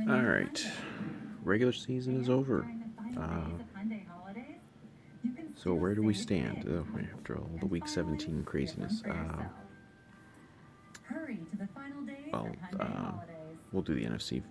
All right, regular season is over. So where do we stand after all the Week 17 craziness? Well, we'll do the NFC.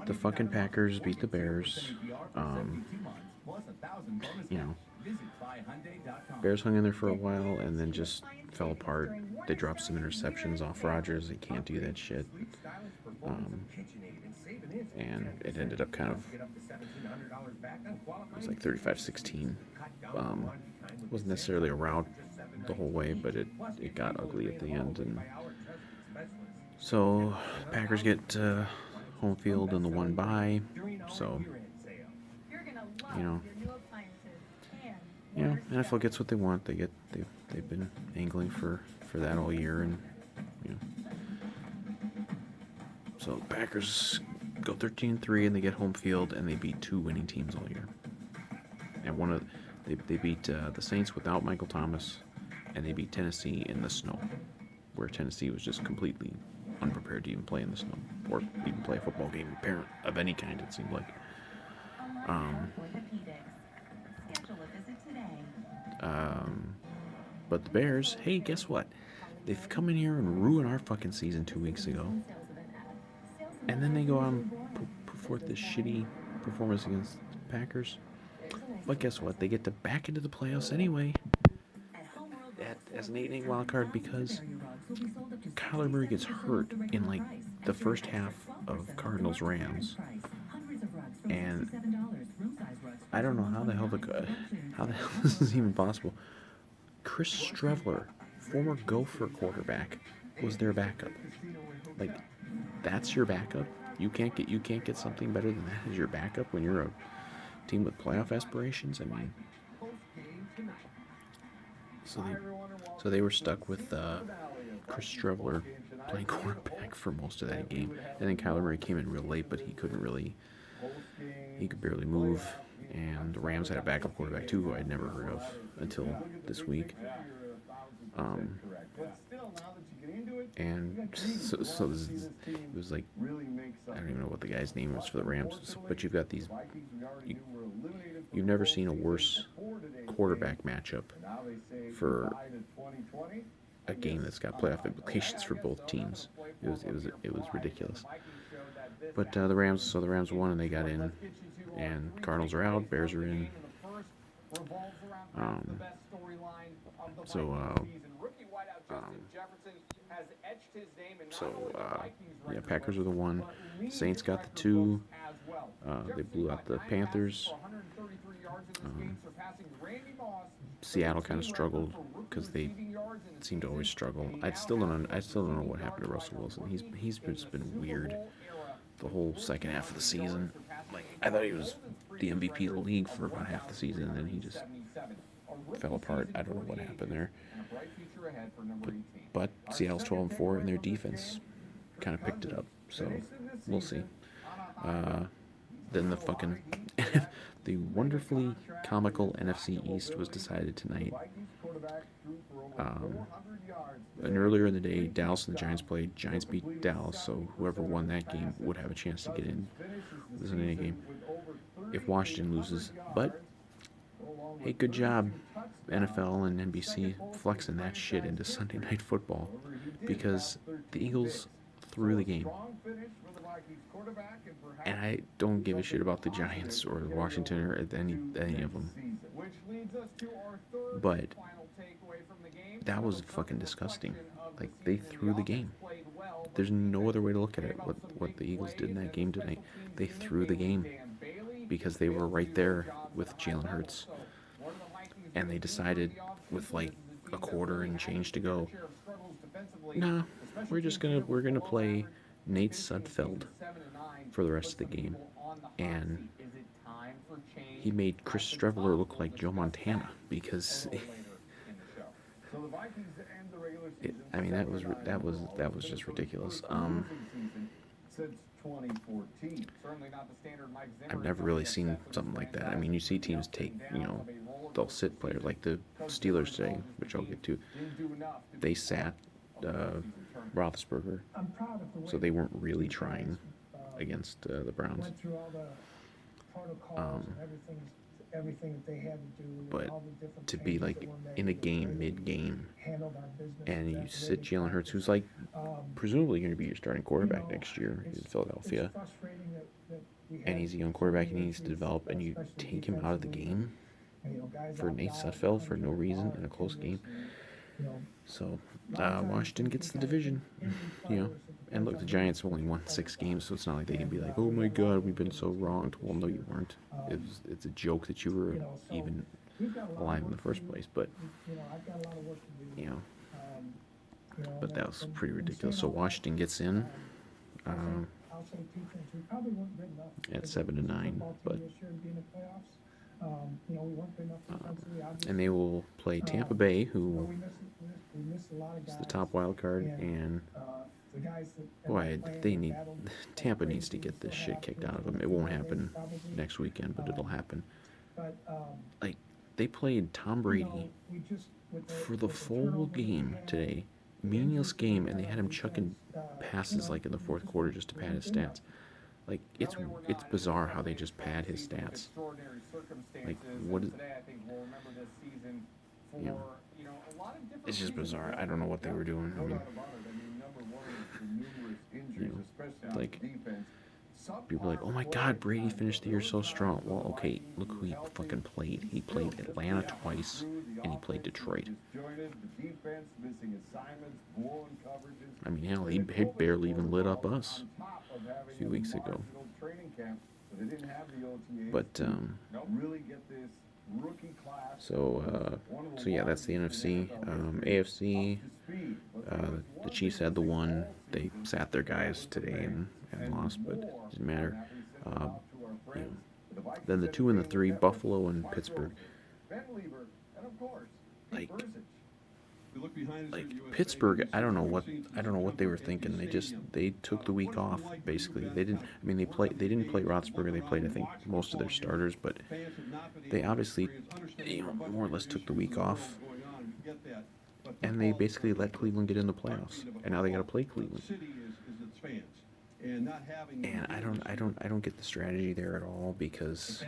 The fucking Packers beat the Bears. Um, you know, Bears hung in there for a while and then just fell apart. They dropped some interceptions off Rodgers. They can't do that shit. Um, and it ended up kind of, it was like 35-16. It wasn't necessarily a rout the whole way, but it got ugly at the end. And so Packers get home field in the one bye. So, you know, NFL gets what they want. They've been angling for that all year, and you know, so Packers go 13-3 and they get home field and they beat two winning teams all year. And they beat the Saints without Michael Thomas, and they beat Tennessee in the snow, where Tennessee was just completely unprepared to even play in the snow or even play a football game of any kind. It seemed like. But the Bears, hey, guess what? They've come in here and ruined our fucking season 2 weeks ago. And then they go out and put forth this shitty performance against the Packers. But guess what? They get to back into the playoffs anyway as an 8-8 wild card because Kyler Murray gets hurt in like the first half of Cardinals Rams. And I don't know how the hell this is even possible. Chris Streveler, former Gopher quarterback, was their backup. Like, that's your backup. You can't get something better than that as your backup when you're a team with playoff aspirations. I mean, so they were stuck with Chris Streveler playing quarterback for most of that game, and then Kyler Murray came in real late, but he could barely move. And the Rams had a backup quarterback too, who I'd never heard of until this week. And so it was like, I don't even know what the guy's name was for the Rams, but you've got these. You've never seen a worse quarterback matchup for a game that's got playoff implications for both teams. It was ridiculous. But the Rams won and they got in, and Cardinals are out, Bears are in. Yeah, Packers are the one. Saints got the two. They blew out the Panthers. Seattle kind of struggled because they seem to always struggle. I still don't know what happened to Russell Wilson. He's just been weird the whole second half of the season. Like, I thought he was the MVP of the league for about half the season, and then he just fell apart. I don't know what happened there. But Seattle's 12-4, and their defense kind of picked it up. So we'll see. Then the wonderfully comical NFC East was decided tonight. And earlier in the day, Dallas and the Giants played. Giants beat Dallas, so whoever won that game would have a chance to get in. This isn't any game if Washington loses. But hey, good job, NFL and NBC, flexing that shit into Sunday Night Football, because the Eagles threw the game. And I don't give a shit about the Giants or Washington or any of them. But that was fucking disgusting. Like, they threw the game. There's no other way to look at it. What the Eagles did in that game tonight, they threw the game because they were right there with Jalen Hurts, and they decided with like a quarter and change to go, nah, we're gonna play Nate Sudfeld for the rest of the game, and he made Chris Streveler look like Joe Montana because that was just ridiculous. I've never really seen something like that. I mean, you see teams take, they'll sit players like the Steelers today, which I'll get to. They sat Roethlisberger, so they weren't really trying. against the Browns. went through all the protocols and everything that they had to do, But all the different to be changes like that were made, in a the way game, that mid we game, handled our business, and you that's the way sit they Jalen Hurts, practiced. who's like Um, presumably going to be your starting you quarterback know, next year in it's Philadelphia, frustrating that we and had he's a young so quarterback many and he needs to injuries, develop, and you especially take him out of the defensively, game and you know, guys for opted Nate out, Sudfeld for no injured, reason in a or close game. injuries, you know, So a lot of times Washington you gets the gotta take division, injured you know. players that And plays look, the on Giants have defense only won to 6 play games, so it's not like they can be like, we "Oh my got a lot God, of we've been so improvements wrong." this Well, no, you year. weren't. It's a joke that you were You know, so even we've got a lot alive of in the work first to do. place. But You know, I've got a lot of work to do. you know, You know, but that was pretty and ridiculous. saying So all that, Washington gets in I'll say defense. We probably weren't good enough at as a 7-9, football team but this year to be in the playoffs. You know, we weren't good enough defensively, obviously. and they will play Tampa Bay, But who we missed a lot of is guys. the top wild card, and The guys that boy, they need Tampa needs to get this shit kicked out of them. It won't happen next weekend, but it'll happen. But Like they played Tom Brady we just for the full game today, meaningless game, and they had him chucking passes like in the fourth quarter just to pad his stats. Like it's bizarre how they just pad his stats. Like what is, you know, it's just bizarre. I don't know what they were doing. I mean, you know, like people are like, "Oh my God, Brady finished the year so strong." Well, okay, look who he fucking played. He played Atlanta twice, and he played Detroit. I mean, hell, he barely even lit up us a few weeks ago. But so yeah, that's the NFC. AFC, the Chiefs had the one. They sat their guys today and lost, but it didn't matter. You know. Then the 2 and the 3, Buffalo and Pittsburgh. Like Pittsburgh, I don't know what they were thinking. They took the week off basically. They didn't. I mean, they didn't play Roethlisberger. They played, I think, most of their starters, but they obviously, you know, more or less took the week off, and they basically let Cleveland get in the playoffs, and now they got to play Cleveland. And I don't get the strategy there at all, because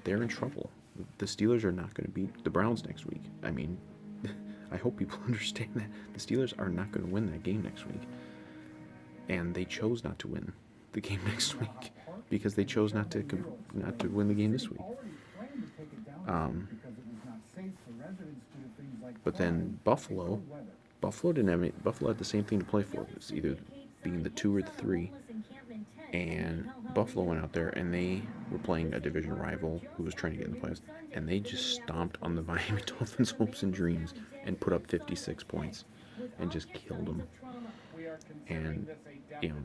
they're in trouble. The Steelers are not going to beat the Browns next week. I mean, I hope people understand that the Steelers are not going to win that game next week, and they chose not to win the game next week because they chose not to win the game this week. But then Buffalo didn't have any, Buffalo had the same thing to play for. It was either being the 2 or the 3. And Buffalo went out there and they were playing a division rival who was trying to get in the playoffs, and they just stomped on the Miami Dolphins' hopes and dreams and put up 56 points and just killed them. And you know,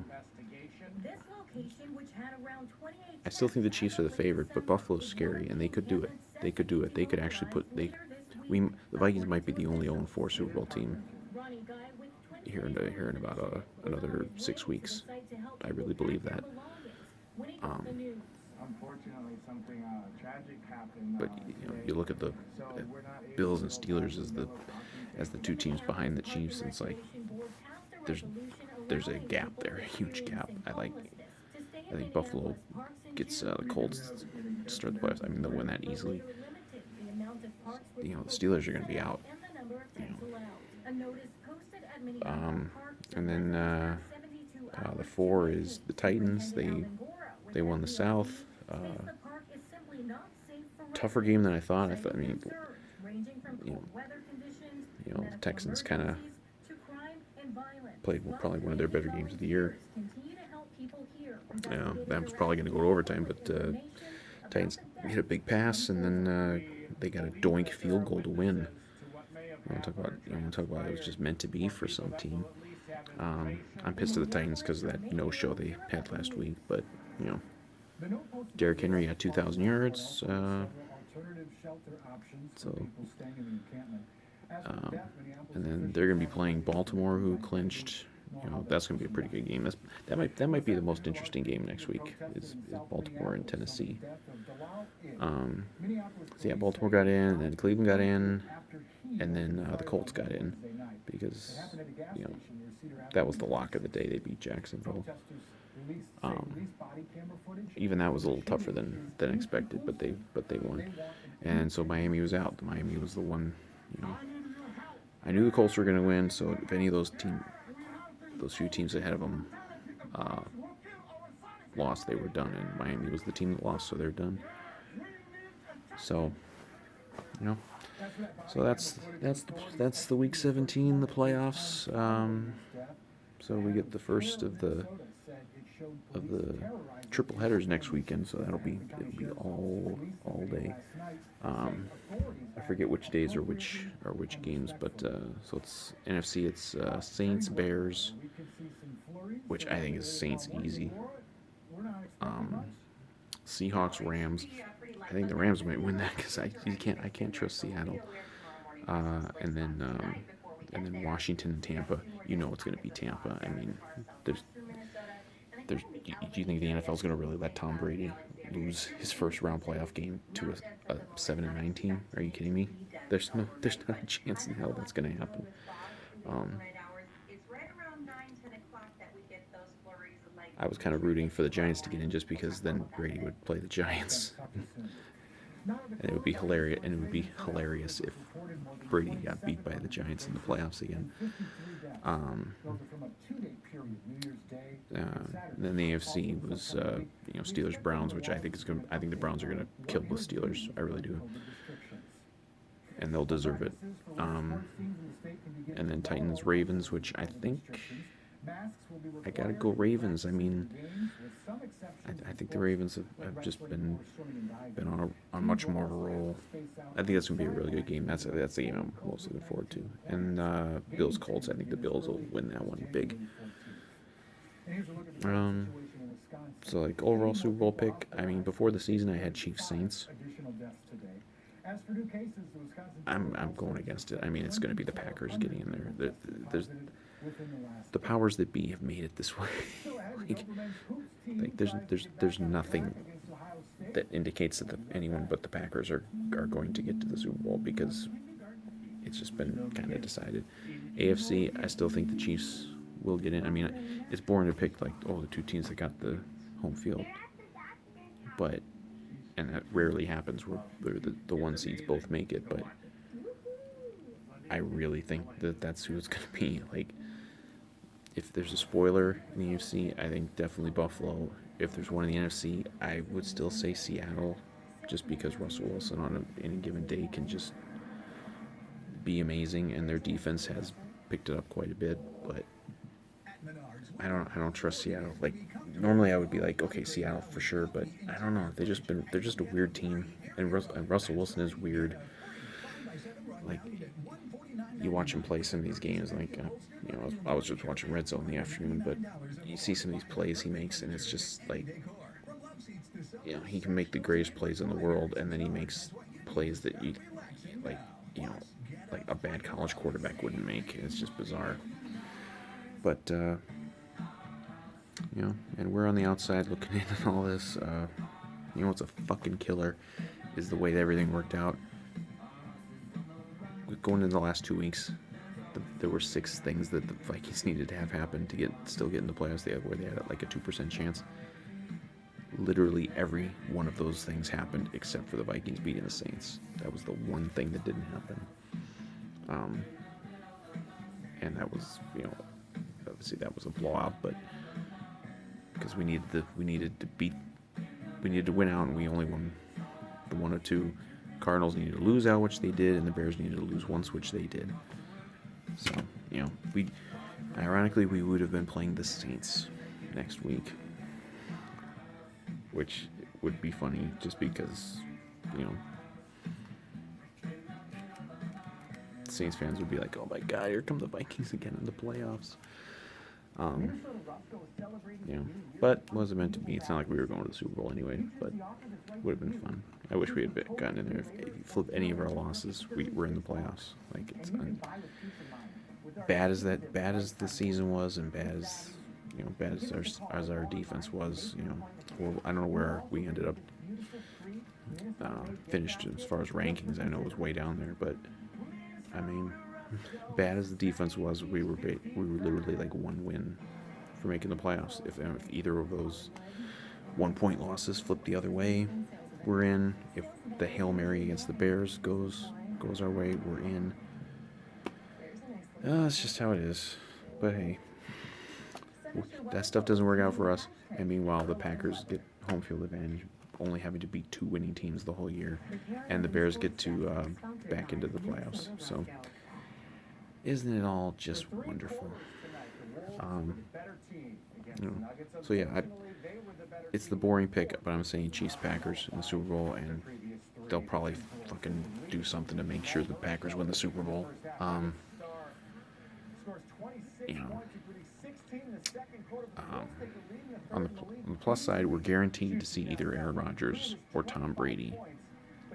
I still think the Chiefs are the favorite, but Buffalo's scary, and they could do it. They could do it. They could actually the Vikings might be the only 0-4 Super Bowl team here in about another 6 weeks. I really believe that. But you know, you look at the Bills and Steelers as the 2 teams behind the Chiefs, and it's like there's a gap there, a huge gap. I think Buffalo gets the Colts to start the playoffs. I mean, they'll win that easily. You know, the Steelers are going to be out. You know. And then the 4 is the Titans. They won the South. Tougher game than I thought. I mean, you know, the Texans kind of played probably one of their better games of the year. Yeah, that was probably going to go to overtime, but Titans hit a big pass, and then they got a doink field goal to win. You want to talk about it was just meant to be for some team. I'm pissed at the Titans because of that no-show they had last week, but you know, Derrick Henry had 2,000 yards. And then they're going to be playing Baltimore, who clinched. You know, that's going to be a pretty good game. That might be the most interesting game next week. Is Baltimore and Tennessee. So yeah, Baltimore got in, and then Cleveland got in, and then the Colts got in because you know that was the lock of the day. They beat Jacksonville. Even that was a little tougher than expected, but they won. And so Miami was out. Miami was the one, you know. I knew the Colts were going to win, so if any of those few teams ahead of them uh, lost, they were done. And Miami was the team that lost, so they're done. So, you know, so that's the Week 17, the playoffs. So we get the first of the triple headers next weekend. So it'll be all day. I forget which days or which games, but so it's NFC. It's Saints, Bears, which I think is Saints easy. Seahawks, Rams. I think the Rams might win that because I can't trust Seattle. And then Washington and Tampa. You know it's going to be Tampa. I mean, do you think the NFL is going to really let Tom Brady lose his first round playoff game to a 7-9 team? Are you kidding me? There's not a chance in hell that's going to happen. I was kind of rooting for the Giants to get in just because then Brady would play the Giants. And it would be hilarious. And it would be hilarious if Brady got beat by the Giants in the playoffs again. Then the AFC was Steelers Browns, which I think the Browns are gonna kill the Steelers. I really do, and they'll deserve it. And then Titans Ravens, which I think I gotta go Ravens. I mean, I think the Ravens have just been on much more of a roll. I think that's gonna be a really good game. That's the game I'm most looking forward to. And Bills Colts. I think the Bills will win that one big. So like overall Super Bowl pick. I mean, before the season, I had Chiefs Saints. I'm going against it. I mean, it's going to be the Packers getting in there. The powers that be have made it this way. like there's nothing that indicates that anyone but the Packers are going to get to the Super Bowl because it's just been kind of decided. AFC, I still think the Chiefs will get in. I mean, it's boring to pick the two teams that got the home field, and that rarely happens where the one seeds both make it. But I really think that's who it's going to be. Like, if there's a spoiler in the AFC, I think definitely Buffalo. If there's one in the NFC, I would still say Seattle, just because Russell Wilson on any given day can just be amazing, and their defense has picked it up quite a bit. But I don't trust Seattle. Like, normally I would be like, okay, Seattle for sure, but I don't know. They're just a weird team, and Russell Wilson is weird. Like, you watch him play some of these games, like I was just watching Red Zone in the afternoon, but you see some of these plays he makes, and it's just like, he can make the greatest plays in the world, and then he makes plays that like a bad college quarterback wouldn't make. It's just bizarre. But and we're on the outside looking in on all this. What's a fucking killer is the way that everything worked out. Going into the last 2 weeks, there were 6 things that the Vikings needed to have happen to still get in the playoffs. Where they had like a 2% chance. Literally every one of those things happened except for the Vikings beating the Saints. That was the one thing that didn't happen. And that was, obviously that was a blowout, but because we needed to win out, and we only won the 1 or 2. Cardinals needed to lose out, which they did, and the Bears needed to lose once, which they did. So, ironically, we would have been playing the Saints next week, which would be funny just because, Saints fans would be like, oh my God, here come the Vikings again in the playoffs. But it wasn't meant to be. It's not like we were going to the Super Bowl anyway, but it would have been fun. I wish we had gotten in there. If you flip any of our losses, we're in the playoffs. Like, it's bad as the season was, and bad as our defense was. I don't know where we ended up finished as far as rankings. I know it was way down there, but I mean, bad as the defense was, we were literally like 1 win for making the playoffs. If either of those 1-point losses flip the other way, we're in. If the Hail Mary against the Bears goes our way, we're in. That's just how it is. But hey, that stuff doesn't work out for us. And meanwhile, the Packers get home field advantage, only having to beat 2 winning teams the whole year, and the Bears get to back into the playoffs. So, isn't it all just wonderful? So yeah, it's the boring pick, but I'm saying Chiefs Packers in the Super Bowl, and they'll probably fucking do something to make sure the Packers win the Super Bowl. You know, on the plus side, we're guaranteed to see either Aaron Rodgers or Tom Brady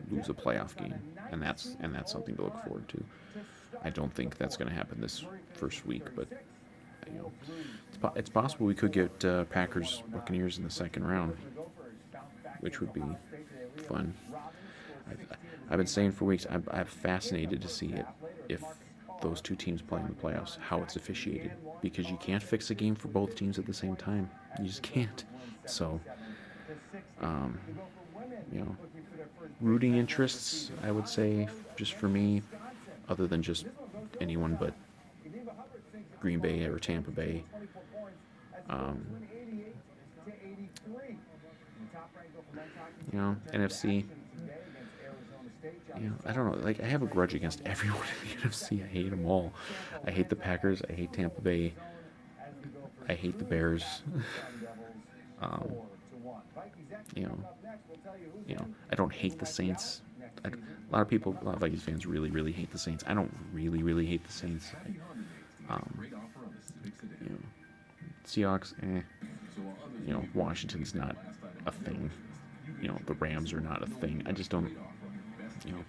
lose a playoff game, and that's something to look forward to. I don't think that's going to happen this first week, but you know, it's possible we could get Packers Buccaneers in the second round, which would be fun. I've been saying for weeks, I'm fascinated to see it if those two teams play in the playoffs, how it's officiated, because you can't fix a game for both teams at the same time. You just can't. So, you know, rooting interests, I would say, just for me, other than just anyone but Green Bay or Tampa Bay. You know, NFC. You know, I don't know. Like, I have a grudge against everyone in the NFC. I hate them all. I hate the Packers. I hate Tampa Bay. I hate the Bears. You know, I don't hate the Saints. A lot of people, a lot of Vikings fans really, really hate the Saints. I don't really, really hate the Saints. You know, Seahawks, You know, Washington's not a thing. You know, the Rams are not a thing. I just don't, you know,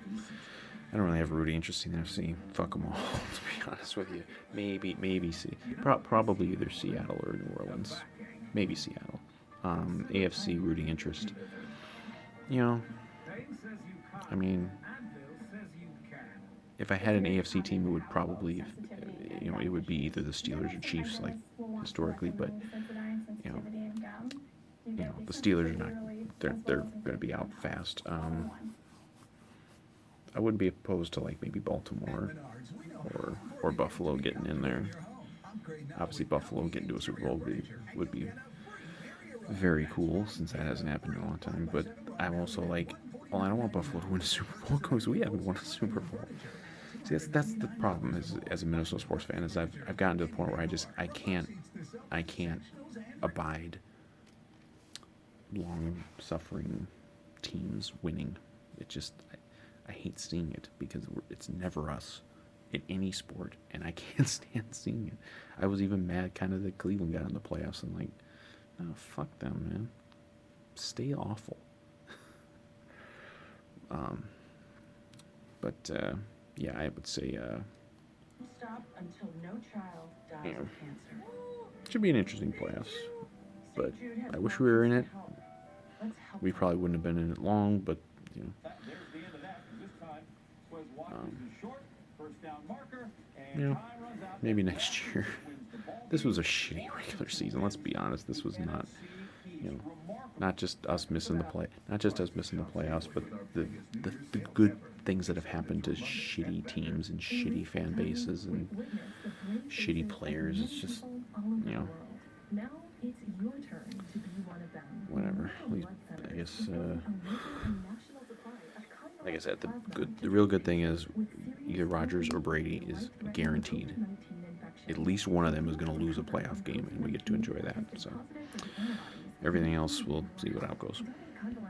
I don't really have a rooting interest in the NFC. Fuck them all, to be honest with you. Maybe probably either Seattle or New Orleans. Maybe Seattle. AFC rooting interest. You know, I mean, if I had an AFC team, it would probably, you know, it would be either the Steelers or Chiefs, like historically. But you know, the Steelers are not. They're going to be out fast. I wouldn't be opposed to like maybe Baltimore or Buffalo getting in there. Obviously, Buffalo getting to a Super Bowl would be very cool, since that hasn't happened in a long time. But I'm also like, well, I don't want Buffalo to win a Super Bowl because we haven't won a Super Bowl. See, that's the problem as a Minnesota sports fan, is I've gotten to the point where I can't abide long-suffering teams winning. It just, I hate seeing it because it's never us in any sport, and I can't stand seeing it. I was even mad kind of that Cleveland got in the playoffs, and like, oh, fuck them, man. Stay awful. Yeah, I would say, Stop until no child dies of cancer. Should be an interesting playoffs, but I wish we were in it. We probably wouldn't have been in it long, but you know. You know, maybe next year. This was a shitty regular season. Let's be honest. This was not, you know, not just us missing the playoffs, but the good things that have happened to shitty teams and shitty fan bases and shitty players. It's just, you know, whatever. I guess, like I said, the real good thing is either Rodgers or Brady is guaranteed. At least one of them is going to lose a playoff game, and we get to enjoy that. So everything else, we'll see what outgoes.